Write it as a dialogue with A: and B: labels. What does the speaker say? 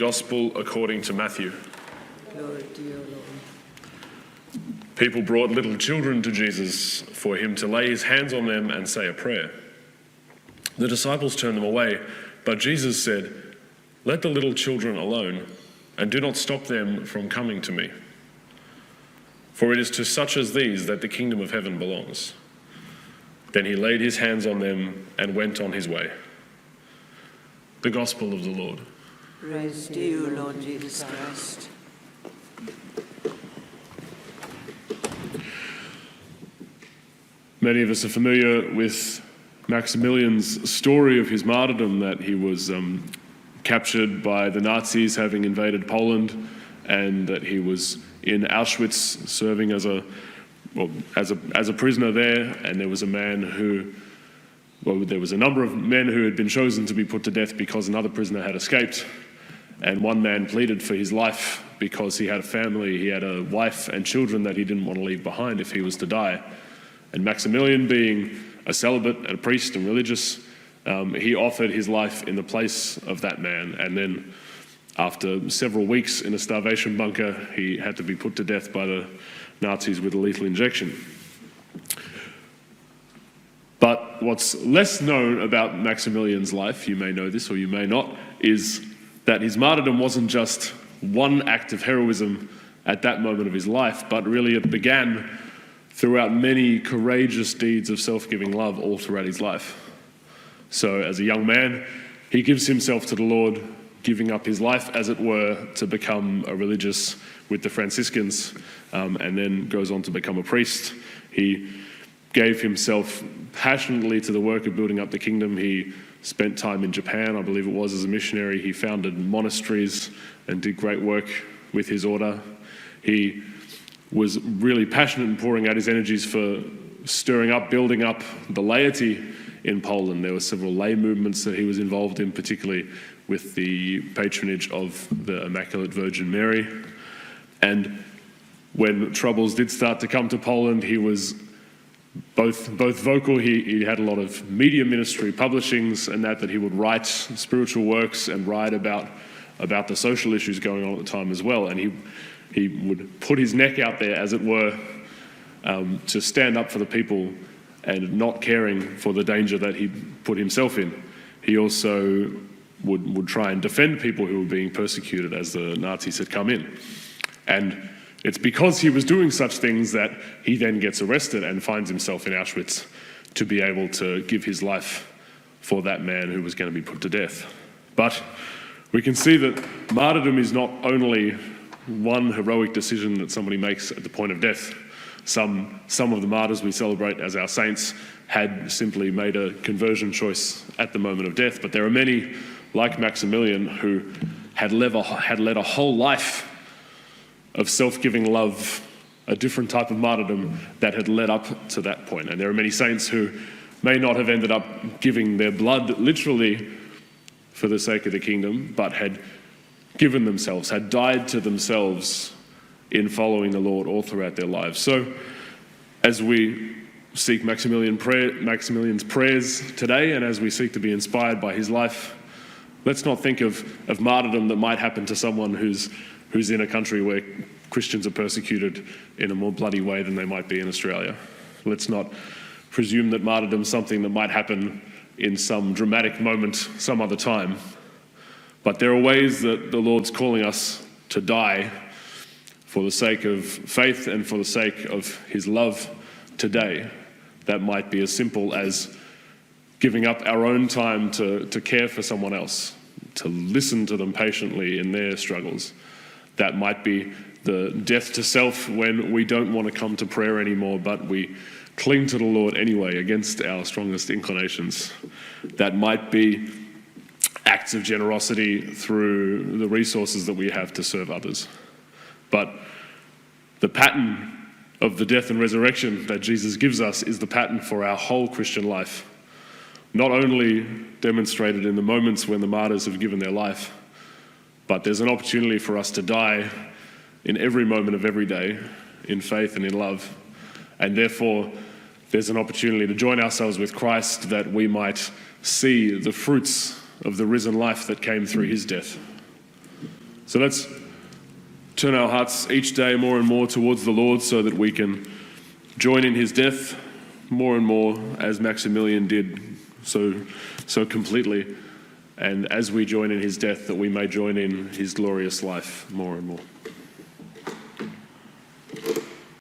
A: Gospel according to Matthew.
B: Glory to you, Lord.
A: People brought little children to Jesus for him to lay his hands on them and say a prayer. The disciples turned them away, but Jesus said, "Let the little children alone, and do not stop them from coming to me. For it is to such as these that the kingdom of heaven belongs." Then he laid his hands on them and went on his way. The Gospel of the Lord.
B: Praise to you, Lord Jesus Christ.
A: Many of us are familiar with Maximilian's story of his martyrdom, that he was captured by the Nazis having invaded Poland, and that he was in Auschwitz serving as a prisoner there. And there was a number of men who had been chosen to be put to death because another prisoner had escaped. And one man pleaded for his life because he had a family, he had a wife and children that he didn't want to leave behind if he was to die. And Maximilian, being a celibate and a priest and religious, he offered his life in the place of that man. And then after several weeks in a starvation bunker, he had to be put to death by the Nazis with a lethal injection. But what's less known about Maximilian's life, you may know this or you may not, is that his martyrdom wasn't just one act of heroism at that moment of his life, but really it began throughout many courageous deeds of self-giving love all throughout his life. So as a young man, he gives himself to the Lord, giving up his life, as it were, to become a religious with the Franciscans, and then goes on to become a priest. He gave himself passionately to the work of building up the kingdom. He spent time in Japan, I believe it was, as a missionary. He founded monasteries and did great work with his order. He was really passionate in pouring out his energies for stirring up, building up the laity in Poland. There were several lay movements that he was involved in, particularly with the patronage of the Immaculate Virgin Mary. And when troubles did start to come to Poland, he was both vocal. He had a lot of media ministry, publishings, and that he would write spiritual works and write about the social issues going on at the time as well. And he would put his neck out there, as it were, to stand up for the people and not caring for the danger that he put himself in. He also would try and defend people who were being persecuted as the Nazis had come in. And it's because he was doing such things that he then gets arrested and finds himself in Auschwitz to be able to give his life for that man who was going to be put to death. But we can see that martyrdom is not only one heroic decision that somebody makes at the point of death. Some of the martyrs we celebrate as our saints had simply made a conversion choice at the moment of death, but there are many, like Maximilian, who had led a whole life of self-giving love, a different type of martyrdom that had led up to that point. And there are many saints who may not have ended up giving their blood literally for the sake of the kingdom, but had given themselves, had died to themselves in following the Lord all throughout their lives. So as we seek Maximilian's prayers today, and as we seek to be inspired by his life, let's not think of martyrdom that might happen to someone who's in a country where Christians are persecuted in a more bloody way than they might be in Australia. Let's not presume that martyrdom is something that might happen in some dramatic moment some other time. But there are ways that the Lord's calling us to die for the sake of faith and for the sake of his love today. That might be as simple as giving up our own time to care for someone else, to listen to them patiently in their struggles. That might be the death to self when we don't want to come to prayer anymore, but we cling to the Lord anyway against our strongest inclinations. That might be acts of generosity through the resources that we have to serve others. But the pattern of the death and resurrection that Jesus gives us is the pattern for our whole Christian life. Not only demonstrated in the moments when the martyrs have given their life, but there's an opportunity for us to die in every moment of every day in faith and in love. And therefore, there's an opportunity to join ourselves with Christ that we might see the fruits of the risen life that came through his death. So let's turn our hearts each day more and more towards the Lord so that we can join in his death more and more as Maximilian did so completely. And as we join in his death, that we may join in his glorious life more and more.